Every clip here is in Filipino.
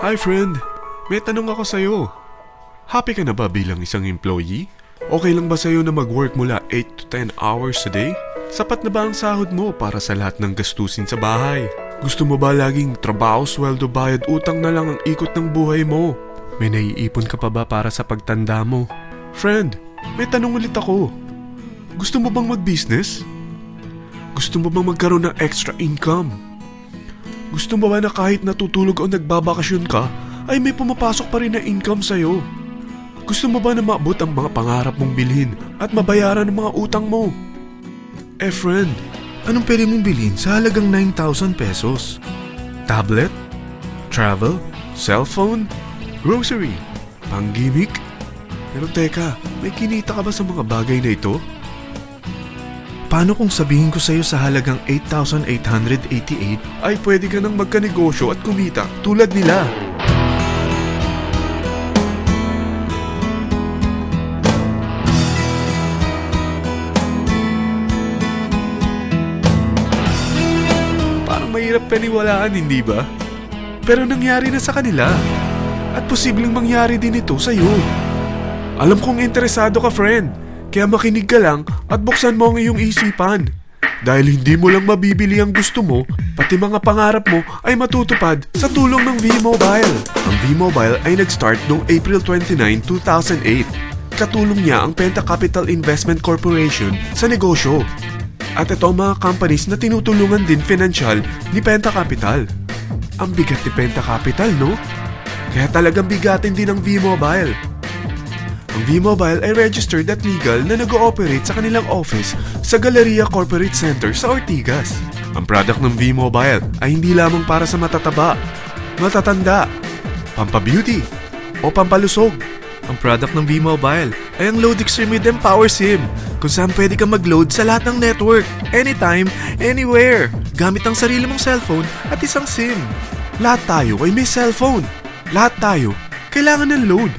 Hi friend, may tanong ako sa'yo. Happy ka na ba bilang isang employee? Okay lang ba sa'yo na mag-work mula 8 to 10 hours a day? Sapat na ba ang sahod mo para sa lahat ng gastusin sa bahay? Gusto mo ba laging trabaho, sweldo, bayad, utang na lang ang ikot ng buhay mo? May naiipon ka pa ba para sa pagtanda mo? Friend, may tanong ulit ako. Gusto mo bang mag-business? Gusto mo bang magkaroon ng extra income? Gusto mo ba na kahit natutulog o nagbabakasyon ka, ay may pumapasok pa rin na income sa'yo? Gusto mo ba na maabot ang mga pangarap mong bilhin at mabayaran ang mga utang mo? Eh friend, anong pwede mong bilhin sa halagang 9,000 pesos? Tablet? Travel? Cellphone? Grocery? Pang-gimmick? Pero teka, may kinita ka ba sa mga bagay na ito? Paano kung sabihin ko sa'yo sa halagang 8,888 ay pwede ka nang magkanegosyo at kumita tulad nila? Parang mahirap paniwalaan, hindi ba? Pero nangyari na sa kanila. At posibleng mangyari din ito sa'yo. Alam kong interesado ka, friend. Kaya makinig ka lang at buksan mo ang iyong isipan. Dahil hindi mo lang mabibili ang gusto mo, pati mga pangarap mo ay matutupad sa tulong ng V-Mobile. Ang V-Mobile ay nag-start noong April 29, 2008. Katulong niya ang Penta Capital Investment Corporation sa negosyo. At ito ang mga companies na tinutulungan din financial ni Penta Capital. Ang bigat ni Penta Capital, no? Kaya talagang bigatin din ang V-Mobile. Ang V-Mobile ay registered at legal na nag-ooperate sa kanilang office sa Galleria Corporate Center sa Ortigas. Ang product ng V-Mobile ay hindi lamang para sa matataba, matatanda, pampabeauty, o pampalusog. Ang product ng V-Mobile ay ang Load Extreme with Empower SIM, kung saan pwede kang mag-load sa lahat ng network, anytime, anywhere, gamit ang sarili mong cellphone at isang SIM. Lahat tayo ay may cellphone. Lahat tayo kailangan ng load.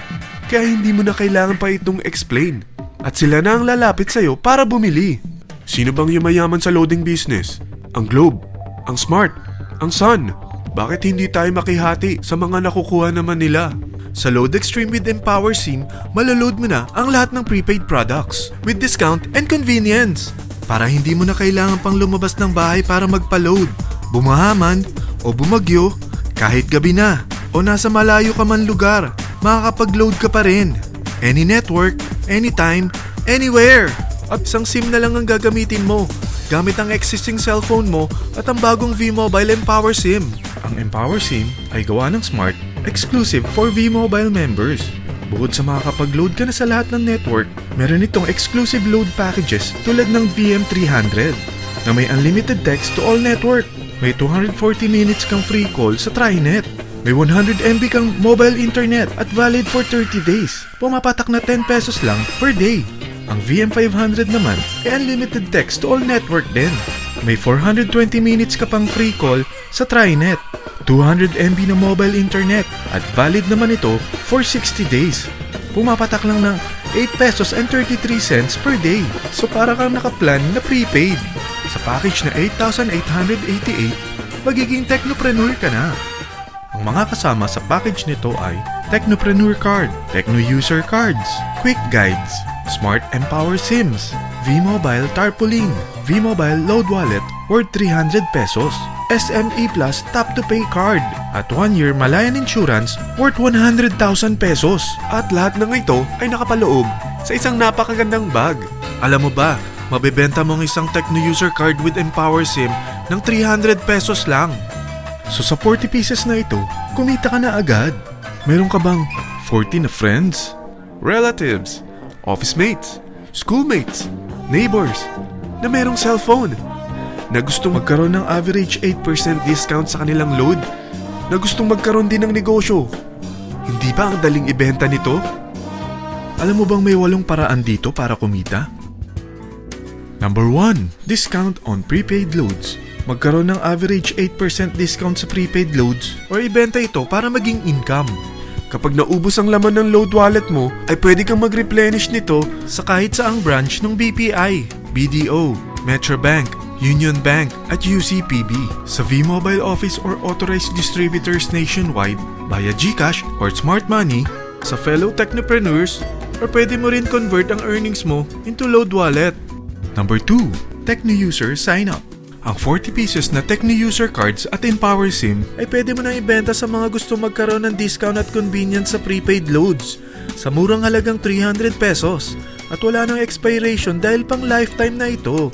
Kaya hindi mo na kailangan pa itong explain. At sila na ang lalapit sa'yo para bumili. Sino bang yumayaman sa loading business? Ang Globe, ang Smart, ang Sun. Bakit hindi tayo makihati sa mga nakukuha naman nila? Sa Load Extreme with Empower SIM, maloload mo na ang lahat ng prepaid products with discount and convenience. Para hindi mo na kailangan pang lumabas ng bahay para magpa-load. Bumahaman o bumagyo, kahit gabi na o nasa malayo ka man lugar, makakapag-load ka pa rin. Any network, anytime, anywhere. At isang SIM na lang ang gagamitin mo, gamit ang existing cellphone mo at ang bagong V-Mobile Empower SIM. Ang Empower SIM ay gawa ng Smart, exclusive for V-Mobile members. Bukod sa makakapag-load ka na sa lahat ng network, meron itong exclusive load packages tulad ng VM300 na may unlimited text to all network. May 240 minutes kang free call sa TriNet. May 100 MB kang mobile internet at valid for 30 days. Pumapatak na 10 pesos lang per day. Ang VM500 naman ay unlimited text to all network din. May 420 minutes ka pang free call sa TriNet. 200 MB na mobile internet at valid naman ito for 60 days. Pumapatak lang ng 8 pesos and 33 cents per day. So para kang nakaplan na prepaid. Sa package na 8,888, magiging technopreneur ka na. Ang mga kasama sa package nito ay Technopreneur Card, Techno User Cards, Quick Guides, Smart Empower SIMs, V-Mobile Tarpaulin, V-Mobile Load Wallet worth 300 pesos, SME Plus Tap to Pay Card, at 1-year Malayan Insurance worth 100,000 pesos. At lahat ng ito ay nakapaloob sa isang napakagandang bag. Alam mo ba, mabebenta mo ang isang Techno User Card with Empower SIM ng 300 pesos lang. So sa 40 pieces na ito, kumita ka na agad. Meron ka bang 40 na friends, relatives, office mates, schoolmates, neighbors na merong cellphone, na gustong magkaroon ng average 8% discount sa kanilang load, na gustong magkaroon din ng negosyo? Hindi ba ang daling ibenta nito? Alam mo bang may 8 paraan dito para kumita? Number 1, discount on prepaid loads. Magkaroon ng average 8% discount sa prepaid loads o ibenta ito para maging income. Kapag naubos ang laman ng load wallet mo, ay pwede kang mag-replenish nito sa kahit saang branch ng BPI, BDO, Metrobank, Union Bank at UCPB, sa V-Mobile office or authorized distributors nationwide, via GCash or Smart Money, sa fellow technopreneurs, or pwede mo rin convert ang earnings mo into load wallet. Number 2, Techno User Sign Up. Ang 40 pesos na Techno User Cards at Empower SIM ay pwede mo nang ibenta sa mga gusto magkaroon ng discount at convenience sa prepaid loads sa murang halagang 300 pesos at wala nang expiration dahil pang lifetime na ito.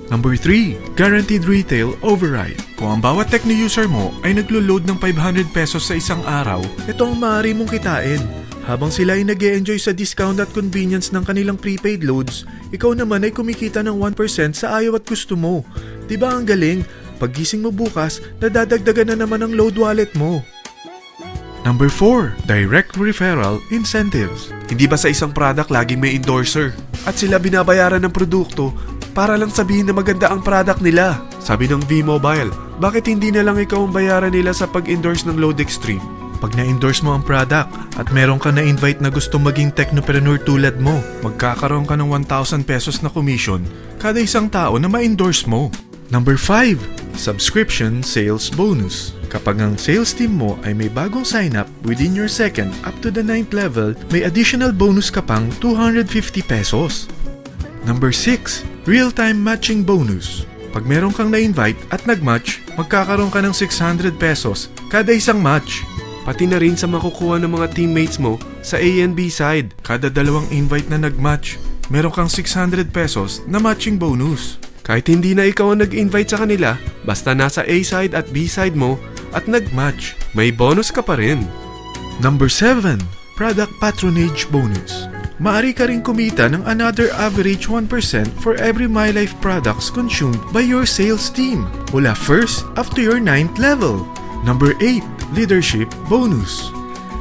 Number 3, Guaranteed Retail Override. Kung ang bawat Techno user mo ay naglo-load ng 500 pesos sa isang araw, ito ang maaari mong kitain. Habang sila ay nag-e-enjoy sa discount at convenience ng kanilang prepaid loads, ikaw naman ay kumikita ng 1% sa ayaw at gusto mo. Diba ang galing? Paggising mo bukas, nadadagdagan na naman ang load wallet mo. Number 4, Direct Referral Incentives. Hindi ba sa isang product laging may endorser? At sila binabayaran ng produkto para lang sabihin na maganda ang product nila. Sabi ng V-Mobile, bakit hindi na lang ikaw ang bayaran nila sa pag-endorse ng Load Extreme? Pag na-endorse mo ang product at meron ka na-invite na gusto maging technopreneur tulad mo, magkakaroon ka ng 1,000 pesos na commission kada isang tao na ma-endorse mo. Number 5, Subscription Sales Bonus. Kapag ang sales team mo ay may bagong sign-up within your second up to the 9th level, may additional bonus ka pang 250 pesos. Number 6, Real-Time Matching Bonus. Pag meron kang na-invite at nag-match, magkakaroon ka ng 600 pesos kada isang match. Pati na rin sa makukuha ng mga teammates mo sa A and B side. Kada dalawang invite na nag-match, meron kang 600 pesos na matching bonus. Kahit hindi na ikaw ang nag-invite sa kanila, basta nasa A side at B side mo at nag-match, may bonus ka pa rin. Number 7, Product Patronage Bonus. Maaari ka rin kumita ng another average 1% for every MyLife products consumed by your sales team mula 1st up to your 9th level. Number 8, Leadership Bonus.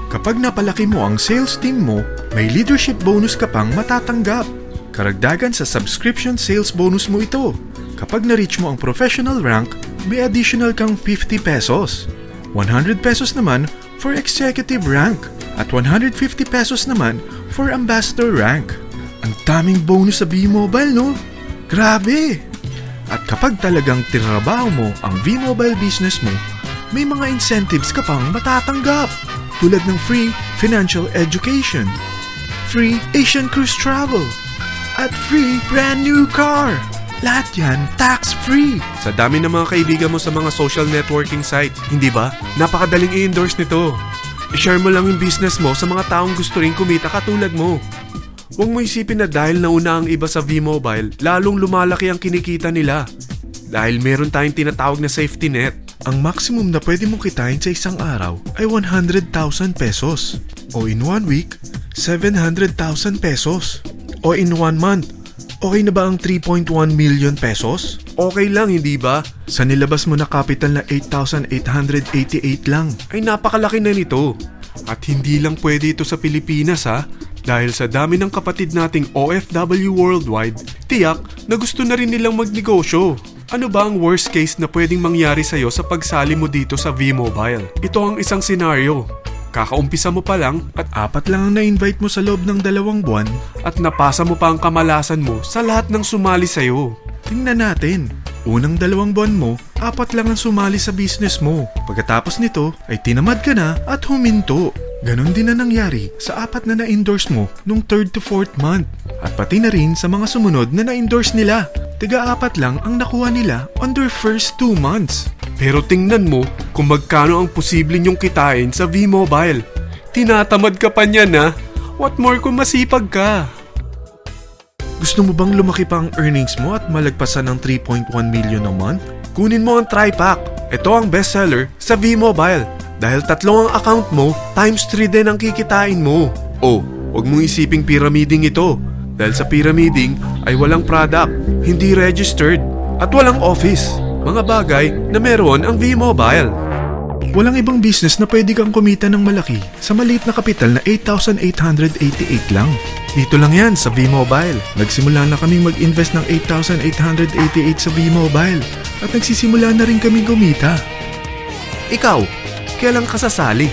Kapag napalaki mo ang sales team mo, may leadership bonus ka pang matatanggap. Karagdagan sa subscription sales bonus mo ito. Kapag na-reach mo ang professional rank, may additional kang 50 pesos. 100 pesos naman for executive rank at 150 pesos naman for ambassador rank. Ang daming bonus sa V-Mobile, no? Grabe! At kapag talagang tinrabaho mo ang V-Mobile business mo, may mga incentives ka pang matatanggap tulad ng free financial education, free Asian cruise travel, at free brand new car. Lahat yan tax-free. Sa dami ng mga kaibigan mo sa mga social networking site, hindi ba? Napakadaling i-endorse nito. I-share mo lang yung business mo sa mga taong gusto rin kumita katulad mo. Huwag mo isipin na dahil nauna ang iba sa V-Mobile, lalong lumalaki ang kinikita nila. Dahil meron tayong tinatawag na safety net. Ang maximum na pwede mong kitain sa isang araw ay 100,000 pesos. O in 1 week, 700,000 pesos. O in 1 month, okay na ba ang 3.1 million pesos? Okay lang, hindi ba? Sa nilabas mo na capital na 8,888 lang, ay napakalaki na nito. At hindi lang pwede ito sa Pilipinas ha, dahil sa dami ng kapatid nating OFW worldwide, tiyak na gusto na rin nilang magnegosyo. Ano ba ang worst case na pwedeng mangyari sa'yo sa pagsali mo dito sa V-Mobile? Ito ang isang senaryo. Kakaumpisa mo pa lang at 4 lang ang na-invite mo sa loob ng 2 buwan at napasa mo pa ang kamalasan mo sa lahat ng sumali sa'yo. Tingnan natin. Unang 2 buwan mo, 4 lang ang sumali sa business mo. Pagkatapos nito ay tinamad ka na at huminto. Ganon din na nangyari sa 4 na na-endorse mo nung 3rd to 4th month. At pati na rin sa mga sumunod na na-endorse nila. Tiga-4 lang ang nakuha nila on their first 2 months. Pero tingnan mo kung magkano ang posible nyong kitain sa V-Mobile. Tinatamad ka pa niyan ha? What more kung masipag ka? Gusto mo bang lumaki pa ang earnings mo at malagpasan ng 3.1 million a month? Kunin mo ang TriPack. Ito ang bestseller sa V-Mobile. Dahil 3 ang account mo, times 3 din ang kikitain mo. Oh, huwag mong isiping pyramiding ito. Dahil sa pyramiding ay walang product, hindi registered, at walang office. Mga bagay na meron ang V-Mobile. Walang ibang business na pwede kang kumita ng malaki sa maliit na kapital na 8,888 lang. Dito lang yan sa V-Mobile. Nagsimula na kaming mag-invest ng 8,888 sa V-Mobile at nagsisimula na rin kaming kumita. Ikaw, kailan ka sasali?